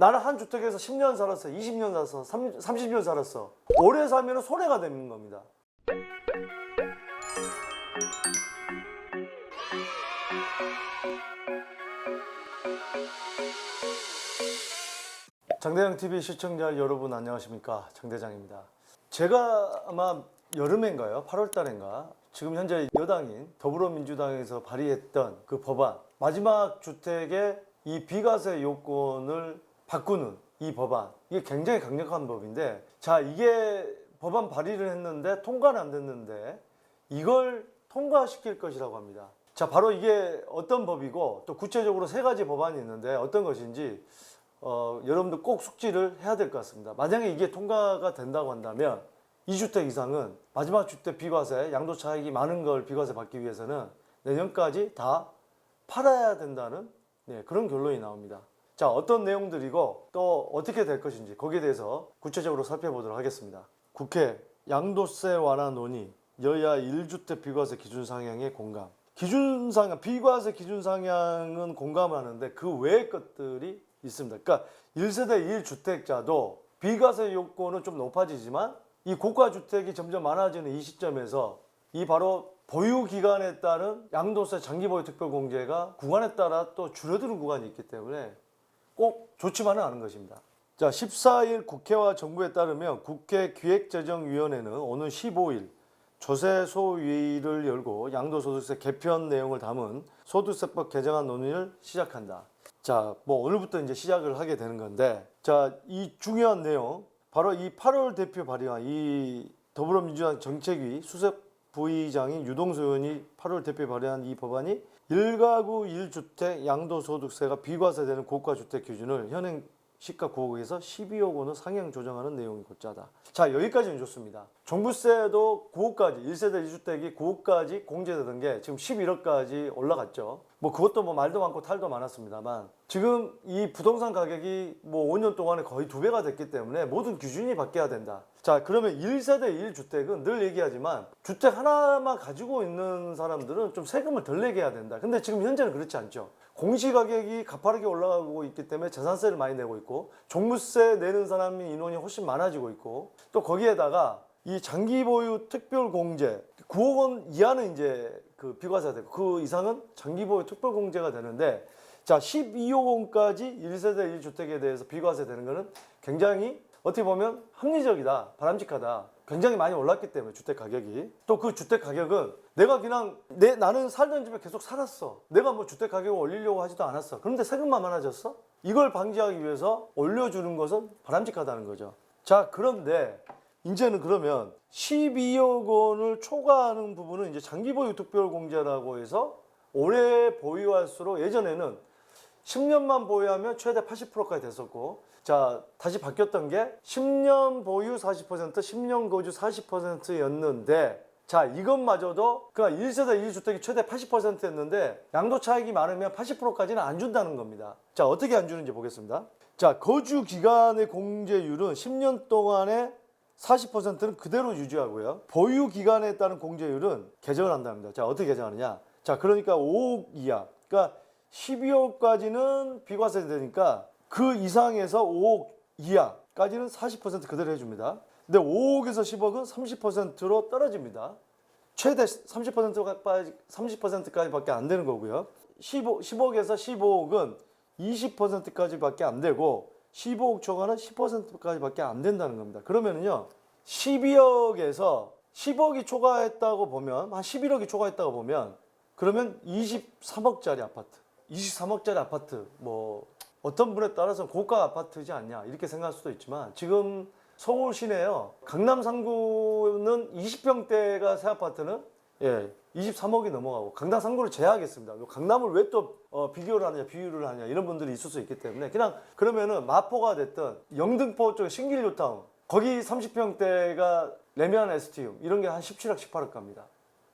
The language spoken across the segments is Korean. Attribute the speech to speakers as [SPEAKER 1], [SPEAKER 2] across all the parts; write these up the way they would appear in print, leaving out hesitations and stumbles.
[SPEAKER 1] 나는 한 주택에서 10년 살았어, 20년 살았어, 30년 살았어. 오래 살면 손해가 되는 겁니다. 장대장TV 시청자 여러분 안녕하십니까, 장대장입니다. 제가 아마 여름인가요? 8월 달인가? 지금 현재 여당인 더불어민주당에서 발의했던 그 법안, 마지막 주택의 이 비과세 요건을 바꾸는 이 법안, 이게 굉장히 강력한 법인데, 자, 이게 법안 발의를 했는데 통과는 안 됐는데 이걸 통과시킬 것이라고 합니다. 자, 바로 이게 어떤 법이고 또 구체적으로 3가지 법안이 있는데 어떤 것인지 여러분들 꼭 숙지를 해야 될 것 같습니다. 만약에 이게 통과가 된다고 한다면 2주택 이상은 마지막 주택 비과세, 양도 차익이 많은 걸 비과세 받기 위해서는 내년까지 다 팔아야 된다는 그런 결론이 나옵니다. 자, 어떤 내용들이고 또 어떻게 될 것인지 거기에 대해서 구체적으로 살펴보도록 하겠습니다. 국회 양도세 완화 논의, 여야 1주택 비과세 기준 상향에 공감. 기준 상향, 비과세 기준 상향은 공감하는데 그 외의 것들이 있습니다. 그러니까 1세대 1주택자도 비과세 요건은 좀 높아지지만 이 고가주택이 점점 많아지는 이 시점에서 이 바로 보유기간에 따른 양도세 장기보유 특별공제가 구간에 따라 또 줄어드는 구간이 있기 때문에 꼭 좋지만은 않은 것입니다. 자, 14일 국회와 정부에 따르면 국회 기획재정위원회는 오늘 15일 조세소위를 열고 양도소득세 개편 내용을 담은 소득세법 개정안 논의를 시작한다. 자, 뭐 오늘부터 이제 시작을 하게 되는 건데, 자, 이 중요한 내용, 바로 이 8월 대표 발의안, 이 더불어민주당 정책위 수석 부의장인 유동수 의원이 8월 대표 발의한 이 법안이 1가구 1주택 양도소득세가 비과세되는 고가주택 기준을 현행 시가 9억에서 12억 원으로 상향 조정하는 내용이 곧자다. 자, 여기까지는 좋습니다. 종부세도 9억까지, 1세대 1주택이 9억까지 공제되던 게 지금 11억까지 올라갔죠. 뭐 그것도 뭐 말도 많고 탈도 많았습니다만, 지금 이 부동산 가격이 뭐 5년 동안에 거의 2배가 됐기 때문에 모든 기준이 바뀌어야 된다. 자, 그러면 1세대 1주택은 늘 얘기하지만 주택 하나만 가지고 있는 사람들은 좀 세금을 덜 내게 해야 된다. 근데 지금 현재는 그렇지 않죠. 공시가격이 가파르게 올라가고 있기 때문에 재산세를 많이 내고 있고, 종부세 내는 사람이 인원이 훨씬 많아지고 있고, 또 거기에다가 이 장기보유 특별공제 9억 원 이하는 이제 그 비과세가 되고 그 이상은 장기보유 특별공제가 되는데, 자, 12억 원까지 1세대 1주택에 대해서 비과세 되는 거는 굉장히 어떻게 보면 합리적이다, 바람직하다. 굉장히 많이 올랐기 때문에 주택 가격이. 또 그 주택 가격은 내가 그냥 나는 살던 집에 계속 살았어. 내가 뭐 주택 가격을 올리려고 하지도 않았어. 그런데 세금만 많아졌어? 이걸 방지하기 위해서 올려주는 것은 바람직하다는 거죠. 자, 그런데 이제는 그러면 12억 원을 초과하는 부분은 이제 장기보유 특별공제라고 해서 오래 보유할수록, 예전에는 10년만 보유하면 최대 80%까지 됐었고, 자, 다시 바뀌었던 게 10년 보유 40%, 10년 거주 40%였는데, 자, 이것마저도 그냥 1세대 1주택이 최대 80%였는데 양도 차익이 많으면 80%까지는 안 준다는 겁니다. 자, 어떻게 안 주는지 보겠습니다. 자, 거주 기간의 공제율은 10년 동안에 40%는 그대로 유지하고요. 보유 기간에 따른 공제율은 개정을 한답니다. 자, 어떻게 개정하느냐? 자, 그러니까 5억 이하, 그러니까 12억까지는 비과세 되니까 그 이상에서 5억 이하까지는 40% 그대로 해줍니다. 근데 5억에서 10억은 30%로 떨어집니다. 최대 30%까지밖에 안 되는 거고요. 10억에서 15억은 20%까지밖에 안 되고, 15억 초과는 10%까지밖에 안 된다는 겁니다. 그러면은요, 12억에서 10억이 초과했다고 보면, 한 11억이 초과했다고 보면, 그러면 23억짜리 아파트, 23억짜리 아파트, 뭐 어떤 분에 따라서 고가 아파트지 않냐 이렇게 생각할 수도 있지만, 지금 서울 시내요, 강남 3구는 20평대가 새 아파트는 23억이 넘어가고, 강남 3구를 제외하겠습니다. 강남을 왜 또 비교를 하느냐, 비유를 하냐, 이런 분들이 있을 수 있기 때문에 그냥 그러면은 마포가 됐든 영등포 쪽 신길뉴타운, 거기 30평대가 레미안 STU 이런 게 한 17억, 18억 갑니다.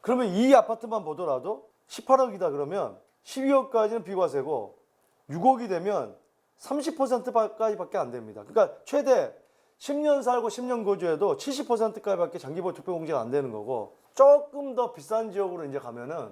[SPEAKER 1] 그러면 이 아파트만 보더라도 18억이다 그러면 12억까지는 비과세고, 6억이 되면 30%까지밖에 안 됩니다. 그러니까 최대 10년 살고 10년 거주해도 70%까지밖에 장기보유 특별공제가 안 되는 거고, 조금 더 비싼 지역으로 이제 가면은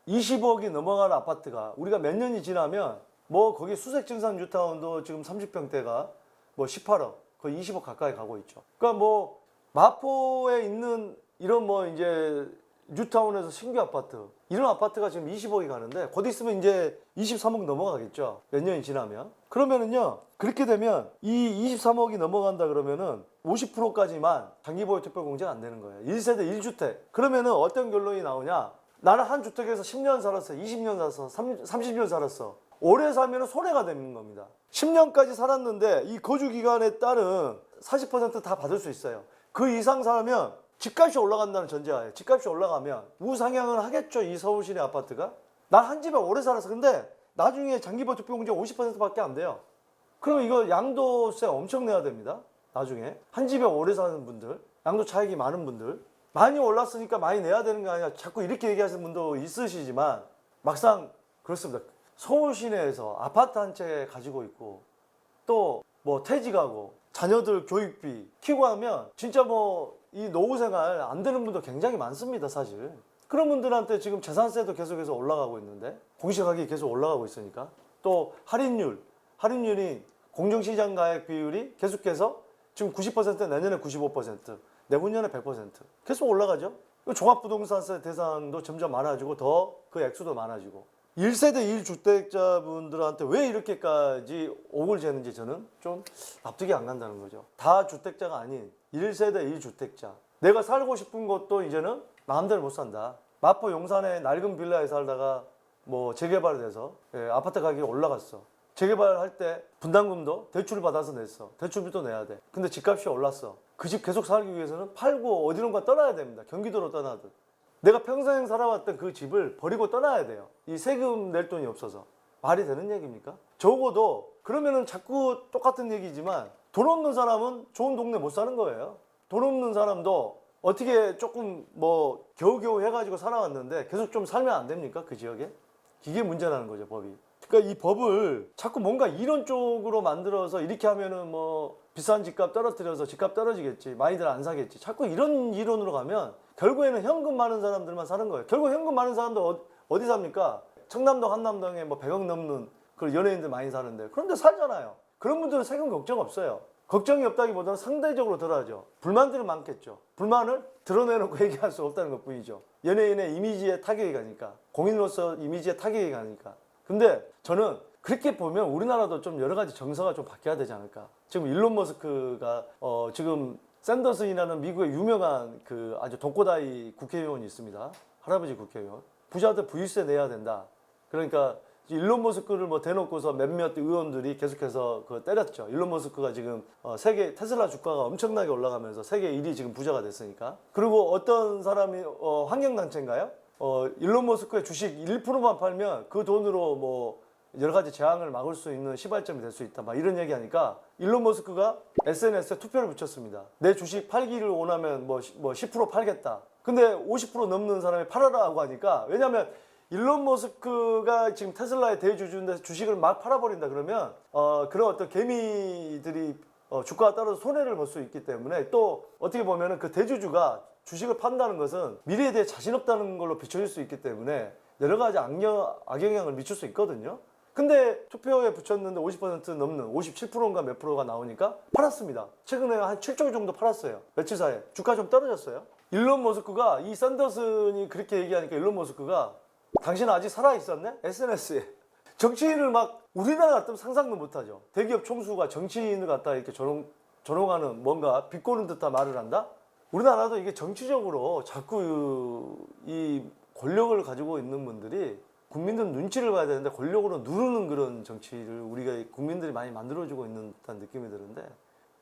[SPEAKER 1] 20억이 넘어가는 아파트가 우리가 몇 년이 지나면 뭐 거기 수색증산 뉴타운도 지금 30평대가 뭐 18억, 거의 20억 가까이 가고 있죠. 그러니까 뭐 마포에 있는 이런 뭐 이제 뉴타운에서 신규 아파트, 이런 아파트가 지금 20억이 가는데 곧 있으면 이제 23억 넘어가겠죠. 몇 년이 지나면. 그러면은요, 그렇게 되면 이 23억이 넘어간다 그러면은 50%까지만 장기보유 특별 공제가 안 되는 거예요. 1세대 1주택. 그러면은 어떤 결론이 나오냐? 나는 한 주택에서 10년 살았어, 20년 살았어, 30년 살았어. 오래 살면 손해가 되는 겁니다. 10년까지 살았는데 이 거주 기간에 따른 40% 다 받을 수 있어요. 그 이상 살면 집값이 올라간다는 전제하에, 집값이 올라가면 우상향을 하겠죠. 이 서울 시내 아파트가. 난 한 집에 오래 살았어. 근데 나중에 장기보유 특별 공제 50%밖에 안 돼요. 그럼 이거 양도세 엄청 내야 됩니다. 나중에 한 집에 오래 사는 분들, 양도 차익이 많은 분들, 많이 올랐으니까 많이 내야 되는 게 아니라 자꾸 이렇게 얘기하시는 분도 있으시지만 막상 그렇습니다. 서울 시내에서 아파트 한 채 가지고 있고 또 뭐 퇴직하고 자녀들 교육비 키고 하면 진짜 뭐 이 노후 생활 안 되는 분도 굉장히 많습니다, 사실. 그런 분들한테 지금 재산세도 계속해서 올라가고 있는데, 공시가격이 계속 올라가고 있으니까. 또 할인율이 공정시장 가액 비율이 계속해서 지금 90%, 내년에 95%, 내후년에 100% 계속 올라가죠. 종합부동산세 대상도 점점 많아지고 더 그 액수도 많아지고. 1세대 1주택자분들한테 왜 이렇게까지 옥을 재는지 저는 좀 납득이 안 간다는 거죠. 다주택자가 아닌 1세대 1주택자. 내가 살고 싶은 곳도 이제는 마음대로 못 산다. 마포 용산에 낡은 빌라에 살다가 뭐 재개발이 돼서 아파트 가격이 올라갔어. 재개발할 때 분담금도 대출을 받아서 냈어. 대출비도 내야 돼. 근데 집값이 올랐어. 그 집 계속 살기 위해서는 팔고 어디론가 떠나야 됩니다. 경기도로 떠나듯. 내가 평생 살아왔던 그 집을 버리고 떠나야 돼요. 이 세금 낼 돈이 없어서. 말이 되는 얘기입니까? 적어도 그러면은 자꾸 똑같은 얘기지만 돈 없는 사람은 좋은 동네 못 사는 거예요. 돈 없는 사람도 어떻게 조금 뭐 겨우겨우 해가지고 살아왔는데 계속 좀 살면 안 됩니까? 그 지역에? 이게 문제라는 거죠, 법이. 그러니까 이 법을 자꾸 뭔가 이론적으로 만들어서 이렇게 하면은 뭐 비싼 집값 떨어뜨려서 집값 떨어지겠지, 많이들 안 사겠지. 자꾸 이런 이론으로 가면 결국에는 현금 많은 사람들만 사는 거예요. 결국 현금 많은 사람들 어디 삽니까? 청담동, 한남동에 뭐 100억 넘는 그 연예인들 많이 사는데 그런데 살잖아요. 그런 분들은 세금 걱정 없어요. 걱정이 없다기보다는 상대적으로 덜하죠. 불만들은 많겠죠. 불만을 드러내놓고 얘기할 수 없다는 것 뿐이죠. 연예인의 이미지에 타격이 가니까, 공인으로서 이미지에 타격이 가니까. 근데 저는 그렇게 보면 우리나라도 좀 여러 가지 정서가 좀 바뀌어야 되지 않을까. 지금 일론 머스크가 지금 샌더슨이라는 미국의 유명한 그 아주 독고다이 국회의원이 있습니다. 할아버지 국회의원. 부자들 부유세 내야 된다. 그러니까 일론 머스크를 뭐 대놓고서 몇몇 의원들이 계속해서 그 때렸죠. 일론 머스크가 지금 세계 테슬라 주가가 엄청나게 올라가면서 세계 1위 지금 부자가 됐으니까. 그리고 어떤 사람이 환경단체인가요? 일론 머스크의 주식 1%만 팔면 그 돈으로 뭐 여러 가지 재앙을 막을 수 있는 시발점이 될 수 있다. 막 이런 얘기 하니까 일론 머스크가 SNS에 투표를 붙였습니다. 내 주식 팔기를 원하면 뭐 10% 팔겠다. 근데 50% 넘는 사람이 팔아라 하고 하니까, 왜냐면 일론 머스크가 지금 테슬라의 대주주인데 주식을 막 팔아버린다 그러면 그런 어떤 개미들이 주가가 떨어져 손해를 볼 수 있기 때문에, 또 어떻게 보면은 그 대주주가 주식을 판다는 것은 미래에 대해 자신 없다는 걸로 비춰질 수 있기 때문에 여러 가지 악영향을 미칠 수 있거든요. 근데 투표에 붙였는데 50% 넘는 57%인가 몇 프로가 나오니까 팔았습니다. 최근에 한 7조 정도 팔았어요. 며칠 사이에. 주가 좀 떨어졌어요. 일론 머스크가, 이 샌더슨이 그렇게 얘기하니까 일론 머스크가 당신 아직 살아있었네? SNS에. 정치인을 막 우리나라 같으면 상상도 못하죠. 대기업 총수가 정치인을 갖다 이렇게 조롱하는 뭔가 비꼬는 듯한 말을 한다? 우리나라도 이게 정치적으로 자꾸 이 권력을 가지고 있는 분들이 국민들 눈치를 봐야 되는데 권력으로 누르는 그런 정치를 우리가 국민들이 많이 만들어주고 있는 듯한 느낌이 드는데,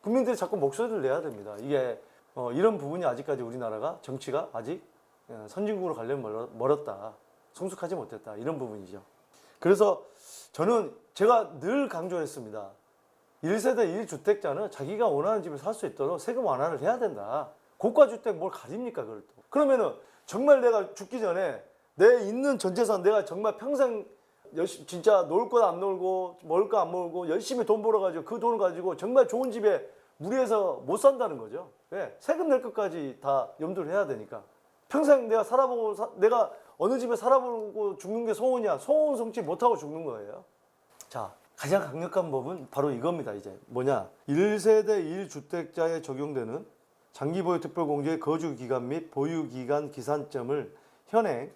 [SPEAKER 1] 국민들이 자꾸 목소리를 내야 됩니다. 이게 이런 부분이 아직까지 우리나라가 정치가 아직 선진국으로 가려면 멀었다. 성숙하지 못했다. 이런 부분이죠. 그래서 저는 제가 늘 강조했습니다. 1세대 1주택자는 자기가 원하는 집에 살 수 있도록 세금 완화를 해야 된다. 고가주택 뭘 가립니까, 그걸 또. 그러면은 정말 내가 죽기 전에 내 있는 전 재산, 내가 정말 평생 진짜 놀 거 안 놀고 먹을 거 안 먹고 열심히 돈 벌어가지고 그 돈을 가지고 정말 좋은 집에 무리해서 못 산다는 거죠. 왜? 세금 낼 것까지 다 염두를 해야 되니까. 평생 내가 살아보고 내가 어느 집에 살아보고 죽는 게 소원이야. 소원 성취 못하고 죽는 거예요. 자, 가장 강력한 법은 바로 이겁니다. 이제 뭐냐? 1세대 1주택자에 적용되는 장기보유 특별공제의 거주기간 및 보유기간 기산점을 현행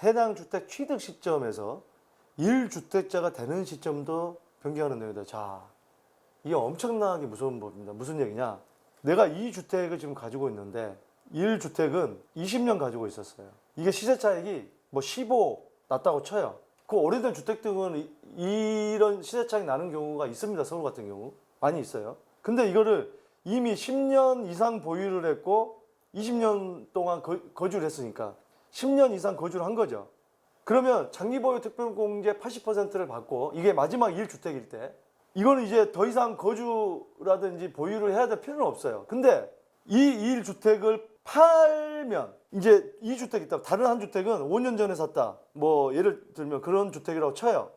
[SPEAKER 1] 해당 주택 취득 시점에서 1주택자가 되는 시점도 변경하는 내용이다. 자, 이게 엄청나게 무서운 법입니다. 무슨 얘기냐? 내가 2주택을 지금 가지고 있는데 1주택은 20년 가지고 있었어요. 이게 시세 차익이 뭐 15 났다고 쳐요. 그 오래된 주택 등은 이런 시세 차익 나는 경우가 있습니다. 서울 같은 경우 많이 있어요. 근데 이거를 이미 10년 이상 보유를 했고 20년 동안 거주를 했으니까 10년 이상 거주를 한 거죠. 그러면 장기보유 특별공제 80%를 받고 이게 마지막 1주택일 때 이거는 이제 더 이상 거주라든지 보유를 해야 될 필요는 없어요. 근데 이 1주택을 팔면 이제 2주택 있다. 다른 한 주택은 5년 전에 샀다. 뭐 예를 들면 그런 주택이라고 쳐요.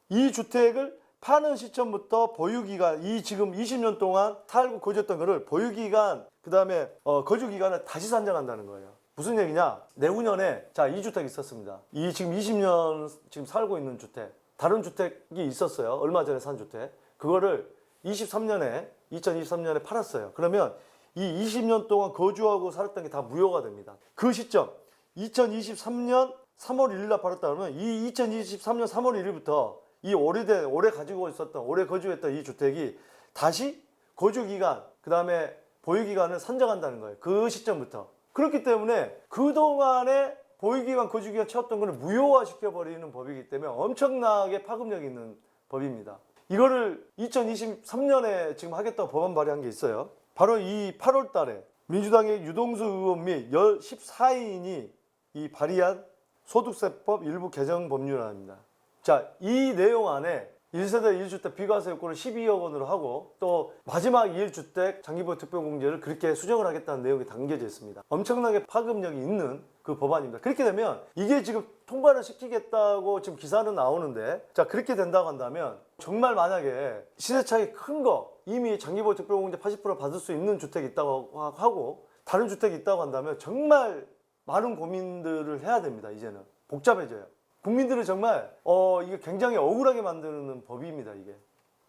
[SPEAKER 1] 이 주택을 파는 시점부터 보유기간, 이 지금 20년 동안 살고 거주했던 거를 보유기간, 그 다음에 거주기간을 다시 산정한다는 거예요. 무슨 얘기냐? 내후년에 자 2주택 있었습니다. 이 지금 20년 지금 살고 있는 주택, 다른 주택이 있었어요. 얼마 전에 산 주택. 그거를 2023년에 팔았어요. 그러면 이 20년 동안 거주하고 살았던 게 다 무효가 됩니다. 그 시점 2023년 3월 1일 날 팔았다 그러면 이 2023년 3월 1일부터 이 오래 가지고 있었던, 오래 거주했던 이 주택이 다시 거주기간, 그 다음에 보유기간을 산정한다는 거예요. 그 시점부터. 그렇기 때문에 그동안에 보유기간, 거주기간 채웠던 거를 무효화시켜버리는 법이기 때문에 엄청나게 파급력이 있는 법입니다. 이거를 2023년에 지금 하겠다고 법안 발의한 게 있어요. 바로 이 8월 달에 민주당의 유동수 의원 및 14인이 이 발의한 소득세법 일부 개정 법률안입니다. 자, 이 내용 안에 1세대 1주택 비과세 요건을 12억 원으로 하고 또 마지막 1주택 장기보유 특별공제를 그렇게 수정을 하겠다는 내용이 담겨져 있습니다. 엄청나게 파급력이 있는 그 법안입니다. 그렇게 되면 이게 지금 통과를 시키겠다고 지금 기사는 나오는데, 자 그렇게 된다고 한다면 정말 만약에 시세 차익 큰 거 이미 장기보유 특별공제 80% 받을 수 있는 주택이 있다고 하고 다른 주택이 있다고 한다면 정말 많은 고민들을 해야 됩니다. 이제는 복잡해져요. 국민들을 정말 이게 굉장히 억울하게 만드는 법입니다. 이게.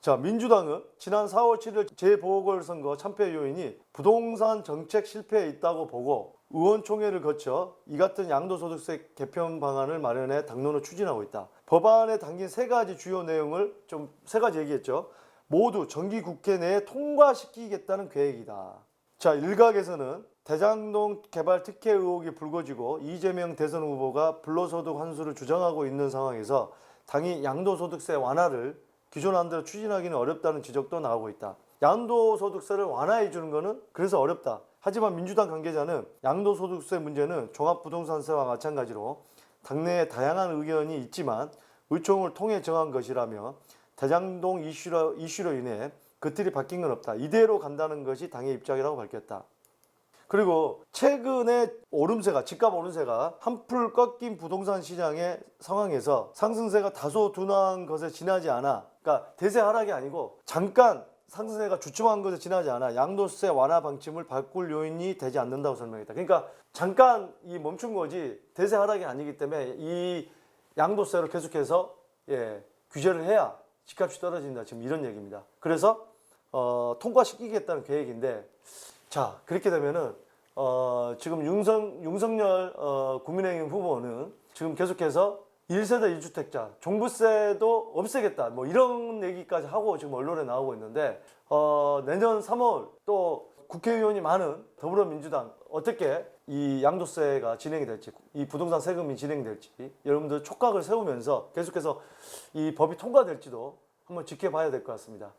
[SPEAKER 1] 자, 민주당은 지난 4월 7일 재보궐선거 참패 요인이 부동산 정책 실패에 있다고 보고 의원총회를 거쳐 이 같은 양도소득세 개편 방안을 마련해 당론을 추진하고 있다. 법안에 담긴 세 가지 주요 내용을 세 가지 얘기했죠. 모두 정기국회 내에 통과시키겠다는 계획이다. 자, 일각에서는 대장동 개발 특혜 의혹이 불거지고 이재명 대선 후보가 불로소득 환수를 주장하고 있는 상황에서 당이 양도소득세 완화를 기존 안대로 추진하기는 어렵다는 지적도 나오고 있다. 양도소득세를 완화해 주는 거는 그래서 어렵다. 하지만 민주당 관계자는 양도소득세 문제는 종합부동산세와 마찬가지로 당내에 다양한 의견이 있지만 의총을 통해 정한 것이라며 대장동 이슈로 인해 그 틀이 바뀐 건 없다. 이대로 간다는 것이 당의 입장이라고 밝혔다. 그리고 최근에 집값 오름세가 한풀 꺾인 부동산 시장의 상황에서 상승세가 다소 둔화한 것에 지나지 않아, 그러니까 대세 하락이 아니고 잠깐 상승세가 주춤한 것에 지나지 않아 양도세 완화 방침을 바꿀 요인이 되지 않는다고 설명했다. 그러니까 잠깐 이 멈춘 거지 대세 하락이 아니기 때문에 이 양도세로 계속해서 규제를 해야 집값이 떨어진다. 지금 이런 얘기입니다. 그래서 통과시키겠다는 계획인데, 자 그렇게 되면은 지금 윤석열 국민의힘 후보는 지금 계속해서 1세대 1주택자 종부세도 없애겠다 뭐 이런 얘기까지 하고 지금 언론에 나오고 있는데, 내년 3월 또 국회의원이 많은 더불어민주당 어떻게 이 양도세가 진행이 될지, 이 부동산 세금이 진행될지 여러분들 촉각을 세우면서 계속해서 이 법이 통과될지도 한번 지켜봐야 될 것 같습니다.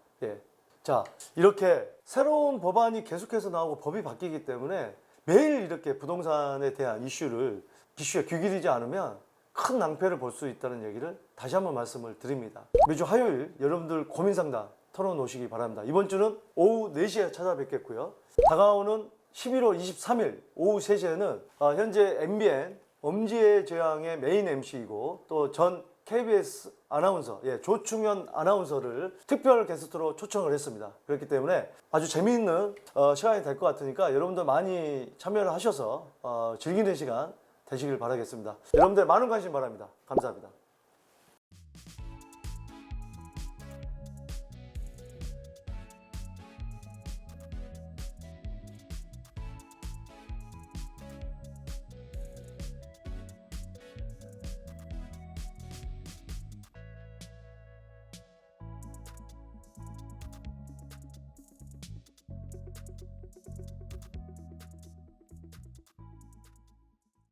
[SPEAKER 1] 자, 이렇게 새로운 법안이 계속해서 나오고 법이 바뀌기 때문에 매일 이렇게 부동산에 대한 이슈에 귀 기울이지 않으면 큰 낭패를 볼 수 있다는 얘기를 다시 한번 말씀을 드립니다. 매주 화요일 여러분들 고민 상담 털어놓으시기 바랍니다. 이번 주는 오후 4시에 찾아뵙겠고요. 다가오는 11월 23일 오후 3시에는 현재 MBN 엄지의 재앙의 메인 MC이고 또 전 KBS 아나운서 조충현 아나운서를 특별 게스트로 초청을 했습니다. 그렇기 때문에 아주 재미있는 시간이 될 것 같으니까 여러분들 많이 참여를 하셔서 즐기는 시간 되시길 바라겠습니다. 여러분들 많은 관심 바랍니다. 감사합니다.